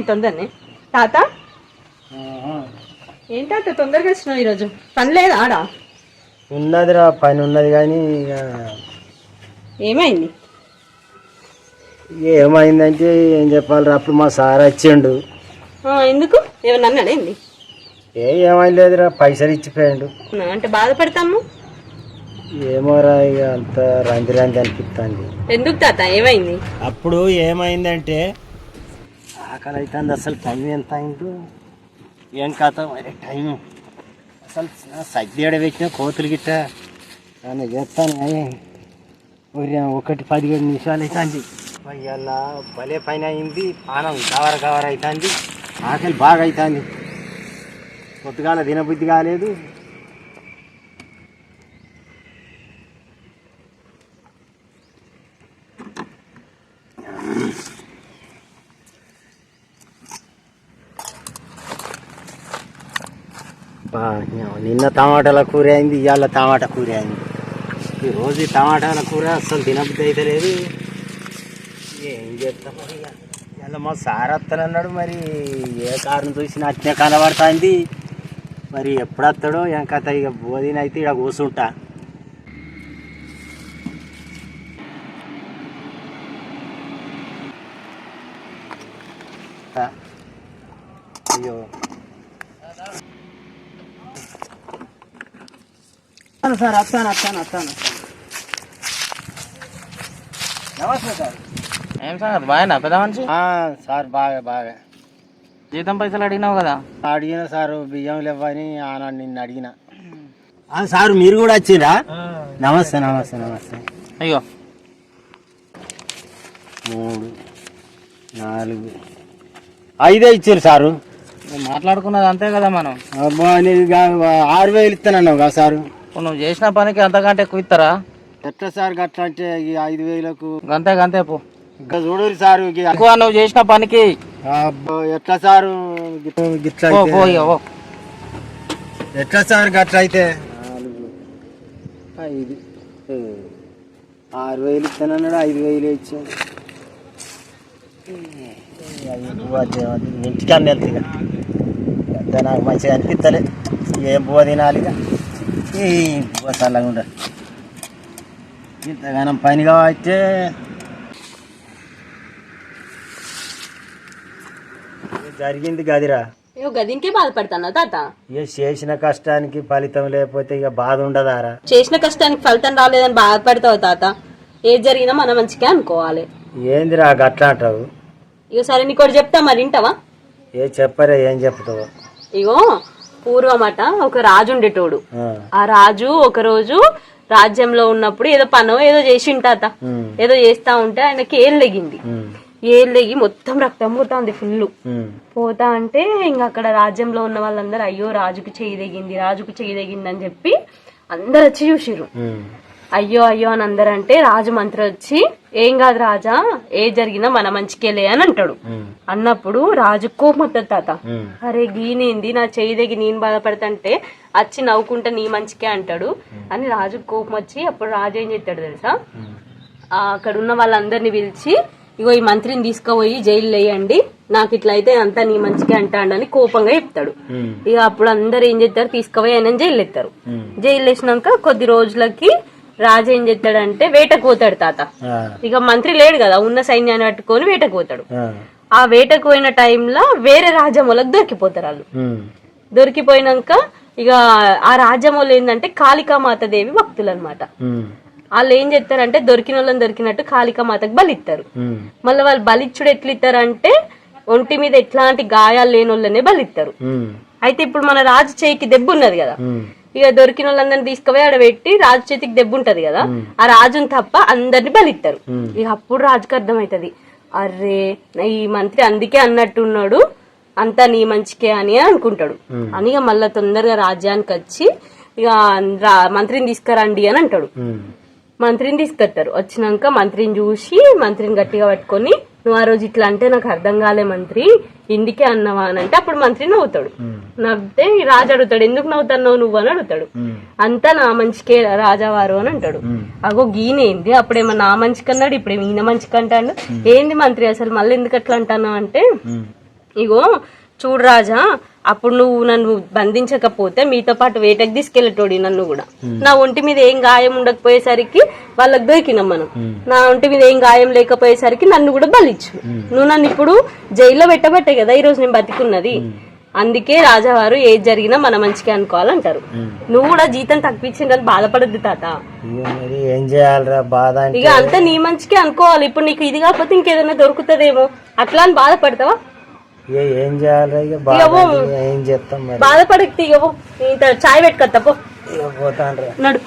ఏంటి తొందరనే తాత? ఏంటి తాత తొందరగా వచ్చినావు ఈరోజు? పని లేదా ఆడ? ఉన్నదిరా, పని ఉన్నది కానీ ఇక ఏమైంది? ఏమైందంటే ఏం చెప్పాలి, అప్పుడు మా సార్ వచ్చిండు. ఎందుకు ఏమన్నా అన్నాడేంది? ఏమైంది లేదురా, పైసలు ఇచ్చిపోయాడు. అంటే బాధపడతాము. ఏమోరా ఇక అంత రంది అనిపిస్తుంది. ఎందుకు తాత ఏమైంది? అప్పుడు ఏమైందంటే ఆకలి అవుతుంది. అసలు టైం ఎంత అయిందో ఏం కథ మరి టైం. అసలు సద్ది ఎడబెట్టిన కోతులు గిట్ట నన్ను చేస్తాను కానీ 1:17 నిమిషాలు అవుతుంది. ఇవాళ భలే పైన అయింది. పానం కవర అవుతుంది. ఆకలి బాగా అవుతుంది. పొద్దుగాల తినబుద్ధి కాలేదు. నిన్న టమాటాల కూర అయింది, ఇవాళ టమాటా కూర అయింది. ఈరోజు టమాటాల కూర అసలు తినబుద్ధి అయితే లేదు. ఏం చేస్తాం మరి. ఇవాళ మా సార్ వస్తానన్నాడు. మరి ఏ కారణం చూసినా అట్నే కనబడుతుంది. మరి ఎప్పుడు వస్తాడో ఏం కథ. ఇక బోధిన అయితే ఇక్కడ కూర్చుంటా. అయ్యో సార్ వస్తాను. నమస్తే సార్. ఏం సార్ బాగా పెద్ద మనిషి? సార్ బాగా జీతం పైసలు అడిగినావు కదా? అడిగిన సారు బియ్యం లేవని ఆనాడు నిన్ను అడిగిన. సార్ మీరు కూడా వచ్చిరా? నమస్తే. అయ్యో 3 4 5 ఇచ్చారు సారు. మాట్లాడుకున్నది అంతే కదా మనం. అబ్బా 6,000 ఇస్తానన్నావు కదా సారు. నువ్వు చేసిన పనికి అంతకంటే ఎక్కువ ఇస్తారా? ఎట్లా సార్ గట్లా అంటే 5,000కు గంతే పో. ఇంకా చూడరు సారు. ఎక్కువ నువ్వు చేసిన పనికి. ఎట్లా సారు గిట్లా ఎట్లా సార్ గట్ల అయితే? 4 5 6,000 ఇస్తానన్నాడు. 5,000 ఇచ్చాడు. ఇంటికన్నా వెళ్తే అంత నాకు మంచిగా అనిపిస్తలే. ఏం పువ్వ తినాలి ఈ పువ్వ చల్లగా ఉండదు. ఇంతగానం పని కావచ్చే. జరిగింది గదిరా. గదింకే బాధపడతానా తాత? ఇక చేసిన కష్టానికి ఫలితం లేకపోతే ఇక బాధ ఉండదారా? చేసిన కష్టానికి ఫలితం రాలేదని బాధపడతావు తాత? ఏది జరిగినా మన మంచిగా అనుకోవాలి. ఏందిరా గట్లా అంటావు? ఇగో సరే నీకోటి చెప్తా, మరి వింటావా? చెప్పరే, ఏం చెప్తావు? ఇగో పూర్వమట ఒక రాజు ఉండేటోడు. ఆ రాజు ఒక రోజు రాజ్యంలో ఉన్నప్పుడు ఏదో పనో ఏదో చేసిండు తాత. ఏదో చేస్తా ఉంటే ఆయనకి ఏళ్ళెగి మొత్తం రక్తం పోతుంది ఫుల్. పోతా అంటే ఇంకా అక్కడ రాజ్యంలో ఉన్న వాళ్ళందరూ అయ్యో రాజుకి చెయ్యి తెగింది అని చెప్పి అందరు వచ్చి చూసిర్రు. అయ్యో అని అందరు అంటే రాజు మంత్రి వచ్చి ఏం కాదు రాజా, ఏ జరిగినా మన మంచికేలే అని అంటాడు. అన్నప్పుడు రాజు కోపం వస్తుంది తాత. అరే గీనేంది నా చెయ్యి తెగి నేను బాధపడతంటే వచ్చి నవ్వుకుంటా నీ మంచికే అంటాడు అని రాజు కోపం వచ్చి అప్పుడు రాజు ఏం చేస్తాడు తెలుసా? అక్కడ ఉన్న వాళ్ళందరినీ పిలిచి ఇగో ఈ మంత్రిని తీసుకుపోయి జైలు వేయండి, నాకు ఇట్లా అయితే అంతా నీ మంచిగా అంటాడు అని కోపంగా చెప్తాడు. ఇక అప్పుడు అందరు ఏం చేస్తారు, తీసుకుపోయి ఆయన జైలు ఎత్తారు. జైలు వేసినాక కొద్ది రోజులకి రాజు ఏం చేస్తాడంటే వేటకు పోతాడు తాత. ఇక మంత్రి లేడు కదా, ఉన్న సైన్యాన్ని పట్టుకొని వేటకు పోతాడు. ఆ వేటకు పోయిన టైంలో వేరే రాజ్యములకు దొరికిపోతారు వాళ్ళు. దొరికిపోయినాక ఇక ఆ రాజ్యములు ఏంటంటే కాళికామాత దేవి భక్తులు అనమాట. వాళ్ళు ఏం చేస్తారంటే దొరికిన వాళ్ళని దొరికినట్టు కాళికామాతకు బలిస్తారు. మళ్ళీ వాళ్ళు బలిచ్చుడు ఎట్లా ఇస్తారంటే ఒంటి మీద ఎట్లాంటి గాయాలు లేని వాళ్ళనే బలిస్తారు. అయితే ఇప్పుడు మన రాజు చేయికి దెబ్బ ఉన్నది కదా, ఇక దొరికిన వాళ్ళందరినీ తీసుకుపోయి ఆడ పెట్టి రాజు చేతికి దెబ్బ ఉంటది కదా, ఆ రాజుని తప్ప అందరిని బలిస్తారు. ఇక అప్పుడు రాజుకి అర్థమవుతుంది, అర్రే ఈ మంత్రి అందుకే అన్నట్టున్నాడు అంతా నీ మంచికే అని అనుకుంటాడు. అని ఇక మళ్ళా తొందరగా రాజ్యానికి వచ్చి ఇక మంత్రిని తీసుకురండి అని అంటాడు. మంత్రిని తీసుకొస్తారు. వచ్చినాక మంత్రిని చూసి మంత్రిని గట్టిగా పట్టుకొని నువ్వు ఆ రోజు ఇట్లా అంటే నాకు అర్థం కాలే మంత్రి, ఇందుకే అన్నావా అని అంటే అప్పుడు మంత్రి నవ్వుతాడు. నవ్వుతే రాజు అడుగుతాడు, ఎందుకు నవ్వుతున్నావు నువ్వు అని అడుగుతాడు. అంతా నా మంచికే రాజావారు అని అంటాడు. అగో గీనేంది, అప్పుడేమో నా మంచికి అన్నాడు, ఇప్పుడేమో ఈయన మంచికి అంటాడు, ఏంది మంత్రి అసలు మళ్ళీ ఎందుకు అట్లా అంటున్నావు అంటే ఇగో చూడు రాజా, అప్పుడు నువ్వు నన్ను బంధించకపోతే మీతో పాటు వేటకు తీసుకెళ్ళటోడి నన్ను కూడా. నా ఒంటి మీద ఏం గాయం ఉండకపోయేసరికి వాళ్ళకి దొరికినాం మనం. నా ఒంటి మీద ఏం గాయం లేకపోయేసరికి నన్ను కూడా బలిచ్చు. నువ్వు నన్ను ఇప్పుడు జైల్లో పెట్టబట్టే కదా ఈ రోజు నేను బతికున్నది. అందుకే రాజావారు ఏది జరిగినా మన మంచిగా అనుకోవాలంటారు. నువ్వు కూడా జీతం తగ్గించిందని బాధపడద్దు తాత. ఏం చేయాలరా బాధ? ఇక అంతా నీ మంచికే అనుకోవాలి. ఇప్పుడు నీకు ఇది కాకపోతే ఇంకేదైనా దొరుకుతుందేమో అట్లా అని బాధపడతావా? ఏం చేయాలి? ఏం చేస్తాం? బాధపడకు, ఇగో ఇంత చాయ్ పెట్టుకొత్తా పో. పోతాను నడు.